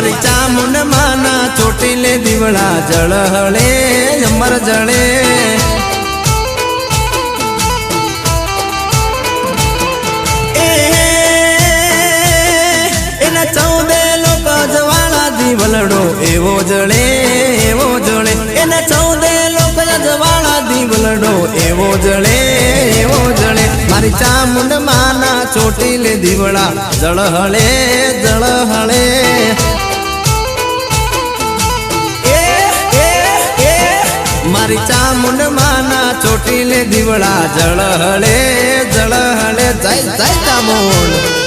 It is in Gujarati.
મારી ચામુંડ માના ચોટીલે દીવડા જળહળે અમર જળે એના 14 લોક જવાળા દીવલડો એવો જળે એના 14 લોક જવાળા દીવલડો એવો જળે મારી ચામુંડ માના ચોટીલે દીવડા જળહળે મારી ચામુંડ માના ચોટીલે દીવડા જળહળે જય જય ચામુંડ।